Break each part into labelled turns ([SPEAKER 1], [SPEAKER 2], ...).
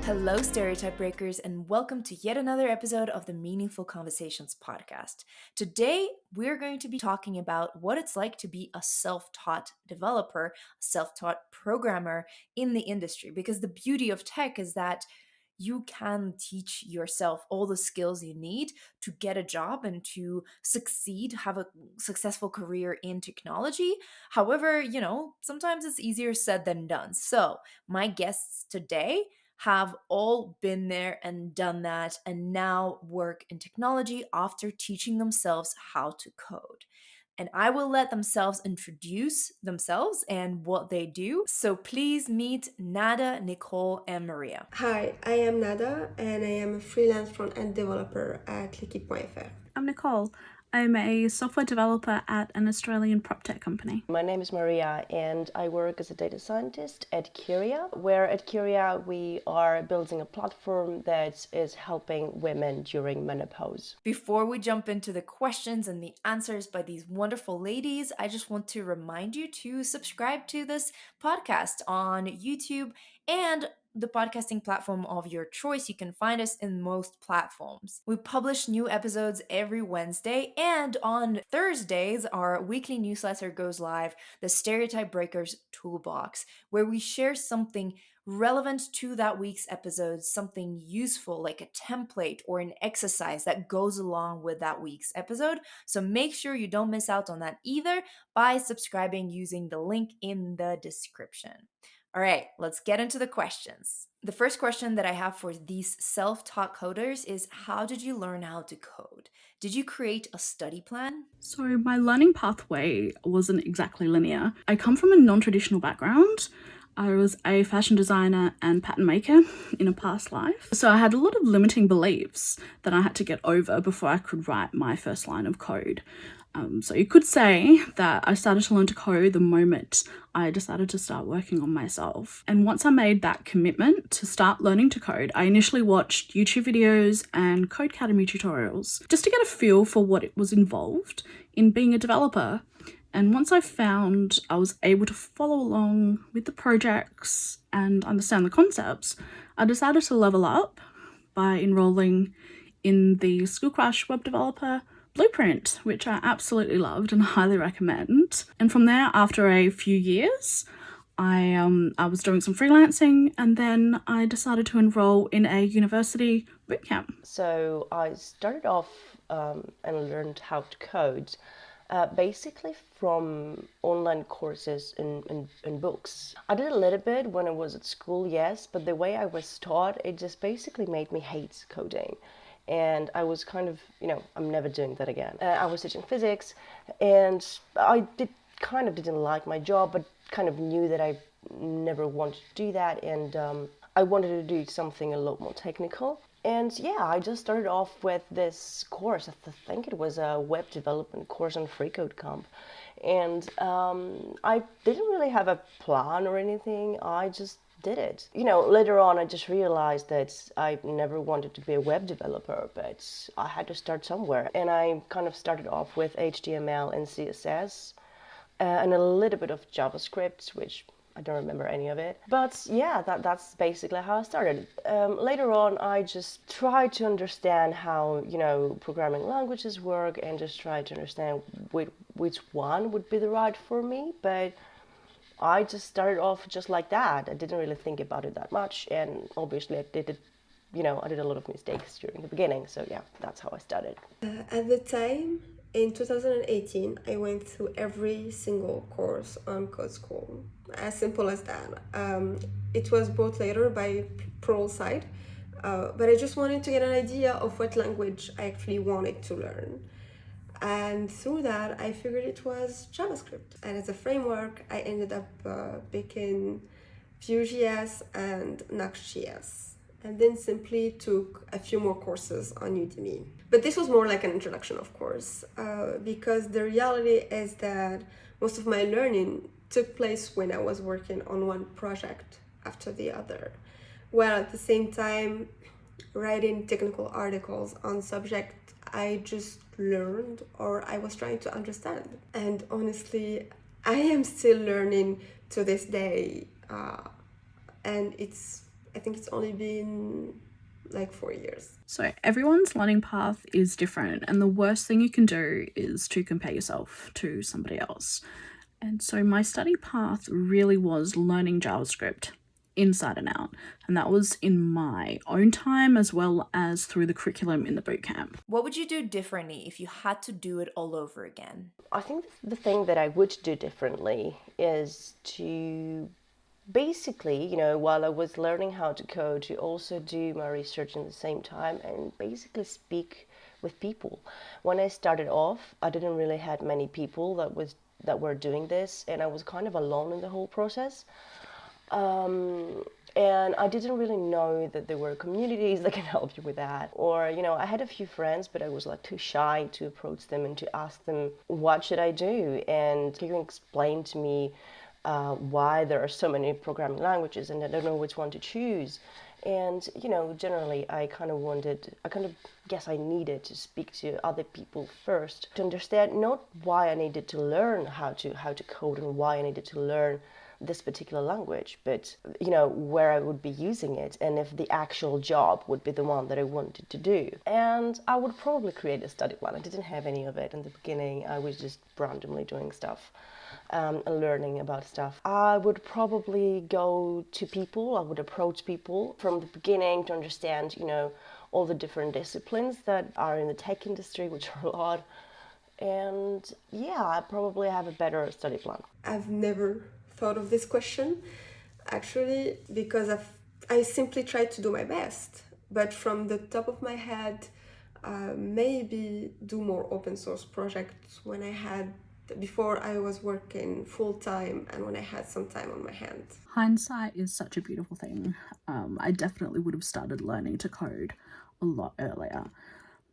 [SPEAKER 1] Hello, stereotype breakers, and welcome to yet another episode of the Meaningful Conversations podcast. Today, we're going to be talking about what it's like to be a self taught developer, a self taught programmer in the industry. Because the beauty of tech is that you can teach yourself all the skills you need to get a job and to succeed, have a successful career in technology. However, sometimes it's easier said than done. So, my guests today have all been there and done that and now work in technology after teaching themselves how to code. And I will let themselves introduce themselves and what they do. So please meet Nada, Nicole, and Maria.
[SPEAKER 2] Hi, I am Nada and I am a freelance front-end developer at L'équipe.fr.
[SPEAKER 3] I'm Nicole. I'm a software developer at an Australian prop tech company.
[SPEAKER 4] My name is Maria and I work as a data scientist at Kyria, where at Kyria we are building a platform that is helping women during menopause.
[SPEAKER 1] Before we jump into the questions and the answers by these wonderful ladies, I just want to remind you to subscribe to this podcast on YouTube and the podcasting platform of your choice. You can find us in most platforms. We publish new episodes every Wednesday, and on Thursdays, our weekly newsletter goes live, the Stereotype Breakers Toolbox, where we share something relevant to that week's episode, something useful like a template or an exercise that goes along with that week's episode. So make sure you don't miss out on that either by subscribing using the link in the description. All right, let's get into the questions. The first question that I have for these self-taught coders is, how did you learn how to code? Did you create a study plan?
[SPEAKER 3] So my learning pathway wasn't exactly linear. I come from a non-traditional background. I was a fashion designer and pattern maker in a past life. So I had a lot of limiting beliefs that I had to get over before I could write my first line of code. So you could say that I started to learn to code the moment I decided to start working on myself. And once I made that commitment to start learning to code, I initially watched YouTube videos and Codecademy tutorials just to get a feel for what it was involved in being a developer. And once I found I was able to follow along with the projects and understand the concepts, I decided to level up by enrolling in the School Crush Web Developer Blueprint, which I absolutely loved and highly recommend. And from there, after a few years, I was doing some freelancing, and then I decided to enroll in a university bootcamp.
[SPEAKER 4] So I started off and learned how to code basically from online courses and books. I did a little bit when I was at school, yes, but the way I was taught, it just basically made me hate coding. And I was kind of, I'm never doing that again. I was teaching physics, and I didn't like my job, but kind of knew that I never wanted to do that, and I wanted to do something a lot more technical. And yeah, I just started off with this course. I think it was a web development course on FreeCodeCamp. And I didn't really have a plan or anything. I just did it. Later on I just realized that I never wanted to be a web developer, but I had to start somewhere. And I kind of started off with HTML and CSS and a little bit of JavaScript, which I don't remember any of it. But yeah, that's basically how I started. Later on, I just tried to understand how, programming languages work and just tried to understand which one would be the right for me. But I just started off just like that. I didn't really think about it that much. And obviously I did it, I did a lot of mistakes during the beginning. So yeah, that's how I started.
[SPEAKER 2] At the time, in 2018, I went through every single course on Code School. As simple as that. It was bought later by Pearl side, but I just wanted to get an idea of what language I actually wanted to learn. And through that, I figured it was JavaScript. And as a framework, I ended up picking Vue.js and Next.js. And then simply took a few more courses on Udemy. But this was more like an introduction, of course, because the reality is that most of my learning took place when I was working on one project after the other, while at the same time writing technical articles on subject I just learned or I was trying to understand. And honestly, I am still learning to this day, and it's I think it's only been like 4 years.
[SPEAKER 3] So everyone's learning path is different, and the worst thing you can do is to compare yourself to somebody else. And so my study path really was learning JavaScript inside and out, and that was in my own time as well as through the curriculum in the bootcamp.
[SPEAKER 1] What would you do differently if you had to do it all over again?
[SPEAKER 4] I think the thing that I would do differently is to basically, while I was learning how to code, to also do my research in the same time and basically speak with people. When I started off, I didn't really had many people that were doing this, and I was kind of alone in the whole process. And I didn't really know that there were communities that can help you with that. Or, I had a few friends, but I was like too shy to approach them and to ask them, what should I do? And they can explain to me why there are so many programming languages and I don't know which one to choose. And, generally I kind of guess I needed to speak to other people first to understand not why I needed to learn how to code and why I needed to learn this particular language, but where I would be using it and if the actual job would be the one that I wanted to do. And I would probably create a study plan. I didn't have any of it in the beginning. I was just randomly doing stuff and learning about stuff. I would probably go to people. I would approach people from the beginning to understand all the different disciplines that are in the tech industry, which are a lot. And yeah, I probably have a better study plan.
[SPEAKER 2] I've never thought of this question, actually, because I simply tried to do my best. But from the top of my head, maybe do more open source projects before I was working full time and when I had some time on my hands.
[SPEAKER 3] Hindsight is such a beautiful thing. I definitely would have started learning to code a lot earlier,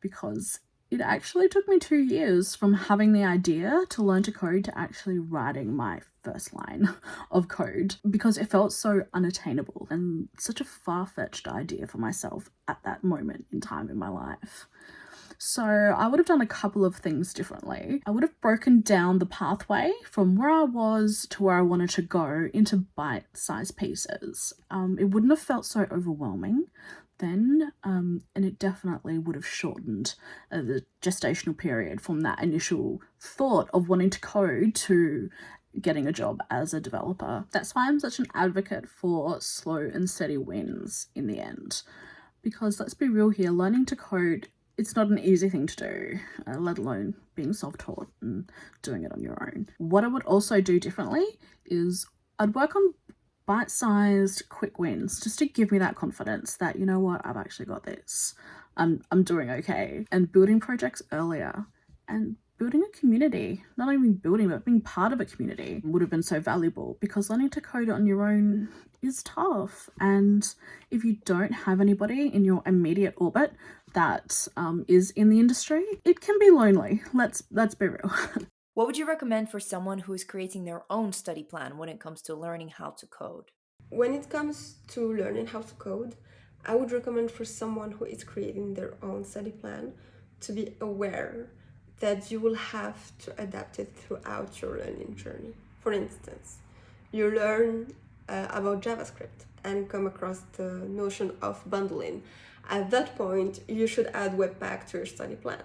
[SPEAKER 3] because it actually took me 2 years from having the idea to learn to code to actually writing my first line of code, because it felt so unattainable and such a far-fetched idea for myself at that moment in time in my life. So I would have done a couple of things differently. I would have broken down the pathway from where I was to where I wanted to go into bite-sized pieces. It wouldn't have felt so overwhelming then, and it definitely would have shortened the gestational period from that initial thought of wanting to code to getting a job as a developer. That's why I'm such an advocate for slow and steady wins in the end. Because let's be real here, learning to code, it's not an easy thing to do, let alone being self-taught and doing it on your own. What I would also do differently is I'd work on bite-sized quick wins just to give me that confidence that, you know what, I've actually got this. I'm doing okay. And building projects earlier and building a community, not even building, but being part of a community would have been so valuable, because learning to code on your own is tough. And if you don't have anybody in your immediate orbit that is in the industry, it can be lonely. Let's be real.
[SPEAKER 1] What would you recommend for someone who is creating their own study plan when it comes to learning how to code?
[SPEAKER 2] When it comes to learning how to code, I would recommend for someone who is creating their own study plan to be aware that you will have to adapt it throughout your learning journey. For instance, you learn about JavaScript and come across the notion of bundling. At that point, you should add Webpack to your study plan.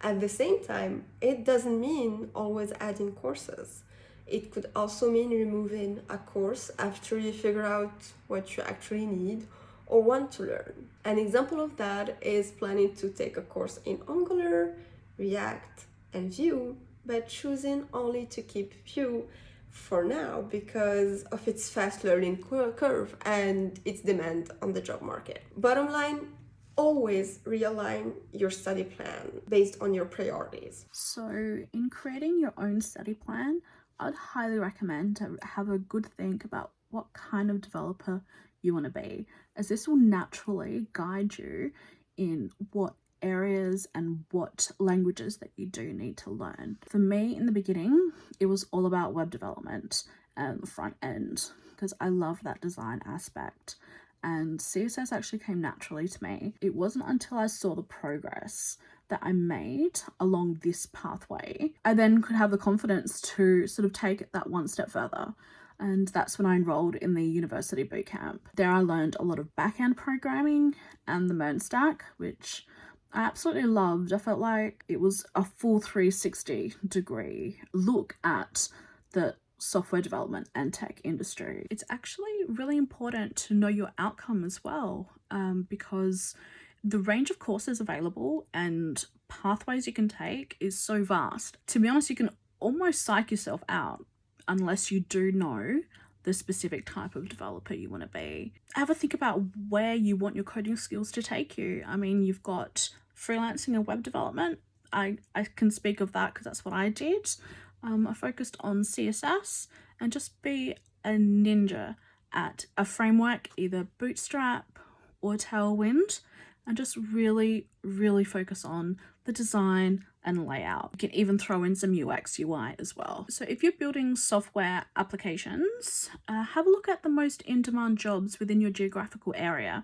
[SPEAKER 2] At the same time, it doesn't mean always adding courses. It could also mean removing a course after you figure out what you actually need or want to learn. An example of that is planning to take a course in Angular, React, and Vue, but choosing only to keep Vue for now because of its fast learning curve and its demand on the job market. Bottom line, always realign your study plan based on your priorities.
[SPEAKER 3] So in creating your own study plan, I'd highly recommend to have a good think about what kind of developer you want to be, as this will naturally guide you in what areas and what languages that you do need to learn. For me, in the beginning, it was all about web development and the front end, because I love that design aspect. And CSS actually came naturally to me. It wasn't until I saw the progress that I made along this pathway, I then could have the confidence to sort of take it that one step further. and that's when I enrolled in the university bootcamp. There I learned a lot of back-end programming and the MERN stack, which I absolutely loved. I felt like it was a full 360 degree look at the software development and tech industry. It's actually really important to know your outcome as well, because the range of courses available and pathways you can take is so vast. To be honest, you can almost psych yourself out unless you do know the specific type of developer you want to be. Have a think about where you want your coding skills to take you. I mean, you've got freelancing and web development. I can speak of that because that's what I did. I focused on CSS and just be a ninja at a framework, either Bootstrap or Tailwind, and just really, really focus on the design and layout. You can even throw in some UX, UI as well. So if you're building software applications, have a look at the most in-demand jobs within your geographical area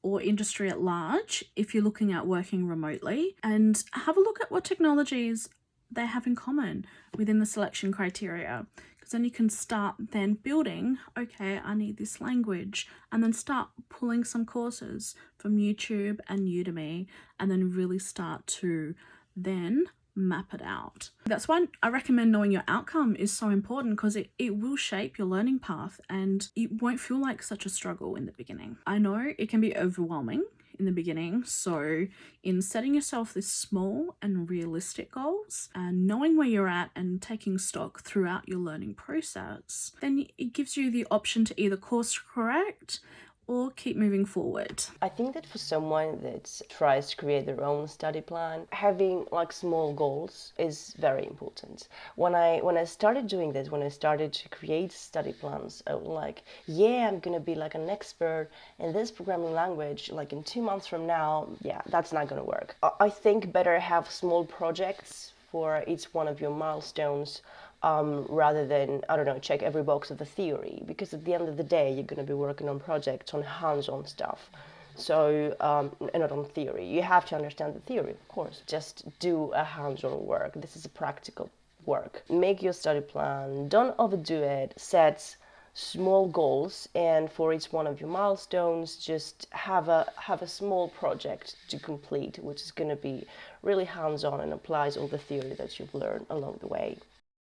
[SPEAKER 3] or industry at large if you're looking at working remotely, and have a look at what technologies they have in common within the selection criteria, because then you can start then building, okay, I need this language, and then start pulling some courses from YouTube and Udemy, and then really start to then map it out. That's why I recommend knowing your outcome is so important, because it will shape your learning path and it won't feel like such a struggle in the beginning. I know it can be overwhelming in the beginning, so in setting yourself this small and realistic goals and knowing where you're at and taking stock throughout your learning process, then it gives you the option to either course correct or keep moving forward.
[SPEAKER 4] I think that for someone that tries to create their own study plan, having like small goals is very important. When I started doing this, when I started to create study plans, I was like, yeah, I'm gonna be like an expert in this programming language like in 2 months from now. Yeah, that's not gonna work. I think better have small projects for each one of your milestones, rather than, I don't know, check every box of the theory, because at the end of the day, you're going to be working on projects, on hands-on stuff. So, and not on theory. You have to understand the theory, of course. Just do a hands-on work. This is a practical work. Make your study plan. Don't overdo it. Set small goals, and for each one of your milestones, just have a small project to complete, which is going to be really hands-on and applies all the theory that you've learned along the way.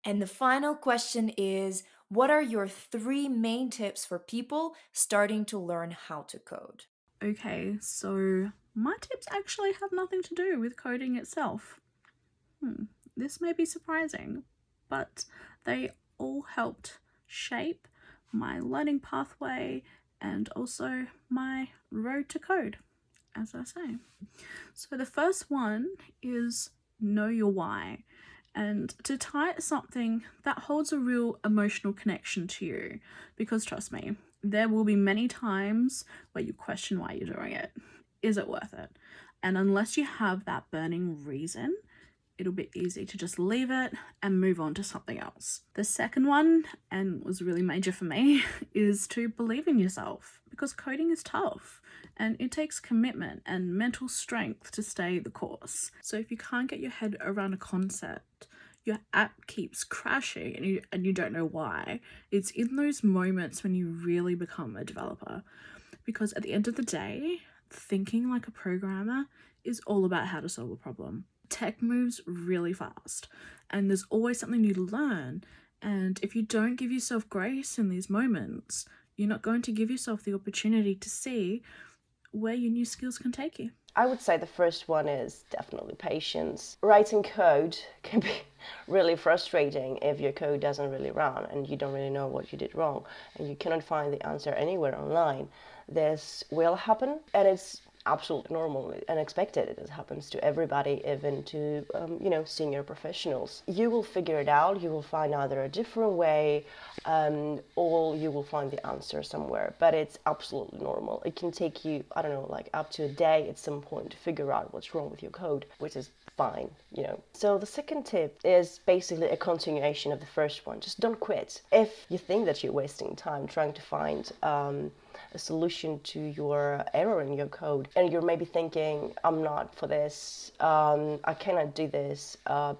[SPEAKER 1] And the final question is, what are your 3 main tips for people starting to learn how to code?
[SPEAKER 3] Okay, so my tips actually have nothing to do with coding itself. This may be surprising, but they all helped shape my learning pathway and also my road to code, as I say. So the first one is know your why, and to tie something that holds a real emotional connection to you, because trust me, there will be many times where you question why you're doing it. Is it worth it? And unless you have that burning reason, it'll be easy to just leave it and move on to something else. The second one, and was really major for me, is to believe in yourself, because coding is tough and it takes commitment and mental strength to stay the course. So if you can't get your head around a concept, your app keeps crashing and you don't know why, it's in those moments when you really become a developer. Because at the end of the day, thinking like a programmer is all about how to solve a problem. Tech moves really fast and there's always something new to learn. And if you don't give yourself grace in these moments, you're not going to give yourself the opportunity to see where your new skills can take you.
[SPEAKER 4] I would say the first one is definitely patience. Writing code can be really frustrating if your code doesn't really run and you don't really know what you did wrong and you cannot find the answer anywhere online. This will happen, and it's absolutely normal and expected. It happens to everybody, even to senior professionals. You will figure it out. You will find either a different way, or you will find the answer somewhere. But it's absolutely normal. It can take you, I don't know, like up to a day at some point to figure out what's wrong with your code, which is fine, So the second tip is basically a continuation of the first one. Just don't quit. If you think that you're wasting time trying to find a solution to your error in your code, and you're maybe thinking, I'm not for this, I cannot do this,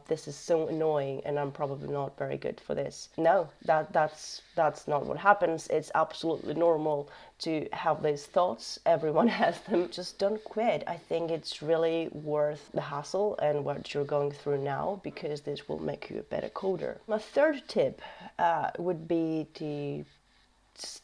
[SPEAKER 4] this is so annoying, and I'm probably not very good for this. No, that's not what happens. It's absolutely normal to have these thoughts. Everyone has them. Just don't quit. I think it's really worth the hassle and what you're going through now, because this will make you a better coder. My third tip would be to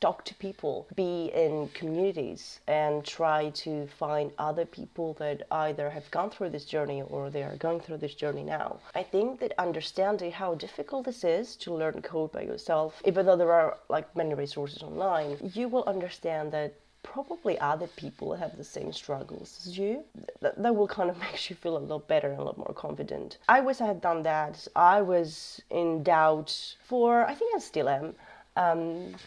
[SPEAKER 4] talk to people, be in communities, and try to find other people that either have gone through this journey or they are going through this journey now. I think that understanding how difficult this is to learn code by yourself, even though there are like many resources online, you will understand that probably other people have the same struggles as you. That will kind of make you feel a lot better and a lot more confident. I wish I had done that. I was in doubt for, I think I still am,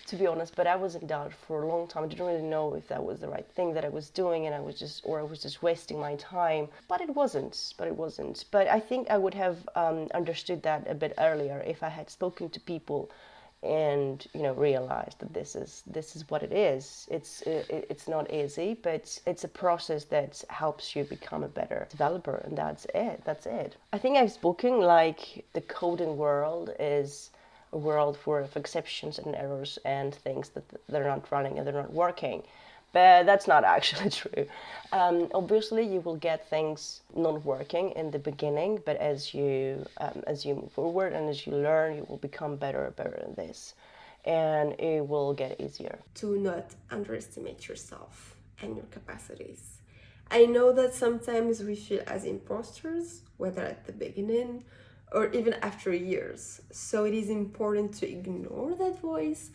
[SPEAKER 4] to be honest, but I was in doubt for a long time. I didn't really know if that was the right thing that I was doing, and I was just wasting my time. But it wasn't. But I think I would have understood that a bit earlier if I had spoken to people and realized that this is what it is. It's not easy, but it's a process that helps you become a better developer, and that's it. I think I've spoken like the coding world is a world full of exceptions and errors and things that they're not running and they're not working. But that's not actually true. Obviously, you will get things not working in the beginning, but as you move forward and as you learn, you will become better and better in this, and it will get easier.
[SPEAKER 2] Do not underestimate yourself and your capacities. I know that sometimes we feel as imposters, whether at the beginning or even after years. So it is important to ignore that voice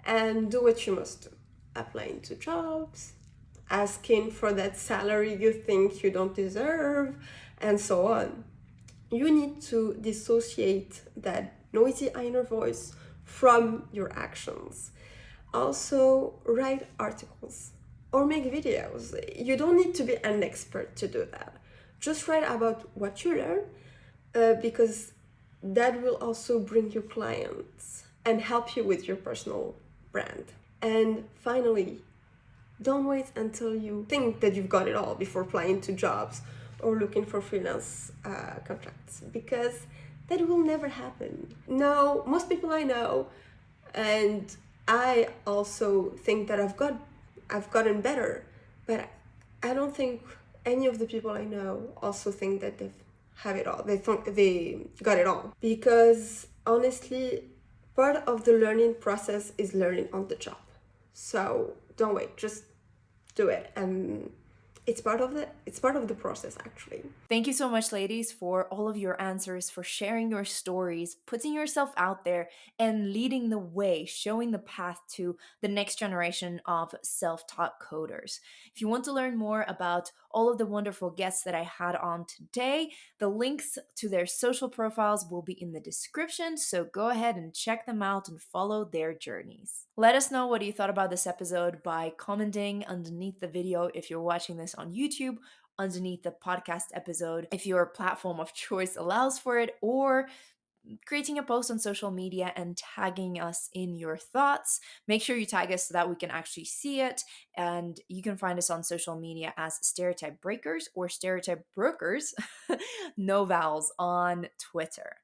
[SPEAKER 2] and do what you must do. Applying to jobs, asking for that salary you think you don't deserve, and so on. You need to dissociate that noisy inner voice from your actions. Also, write articles or make videos. You don't need to be an expert to do that. Just write about what you learn, because that will also bring you clients and help you with your personal brand. And finally, don't wait until you think that you've got it all before applying to jobs or looking for freelance contracts, because that will never happen. No, most people I know, and I also think that I've gotten better, but I don't think any of the people I know also think that they've have it all. They think they got it all, because honestly, part of the learning process is learning on the job. So don't wait, just do it, and it's part of the process, actually.
[SPEAKER 1] Thank you so much, ladies, for all of your answers, for sharing your stories, putting yourself out there, and leading the way, showing the path to the next generation of self taught coders. If you want to learn more about all of the wonderful guests that I had on today, the links to their social profiles will be in the description, so go ahead and check them out and follow their journeys. Let us know what you thought about this episode by commenting underneath the video if you're watching this on YouTube, underneath the podcast episode if your platform of choice allows for it, or creating a post on social media and tagging us in your thoughts. Make sure you tag us so that we can actually see it. And you can find us on social media as Stereotype Breakers or Stereotype Brokers, no vowels, on Twitter.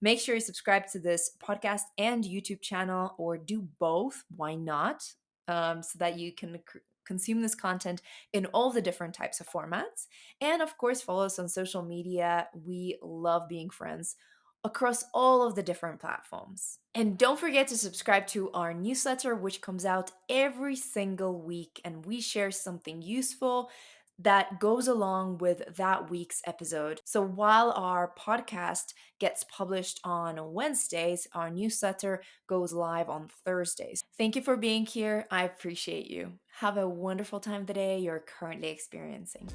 [SPEAKER 1] Make sure you subscribe to this podcast and YouTube channel, or do both. Why not? So that you can consume this content in all the different types of formats. And of course, follow us on social media. We love being friends across all of the different platforms. And don't forget to subscribe to our newsletter, which comes out every single week, and we share something useful that goes along with that week's episode. So while our podcast gets published on Wednesdays, our newsletter goes live on Thursdays. Thank you for being here. I appreciate you. Have a wonderful time today you're currently experiencing.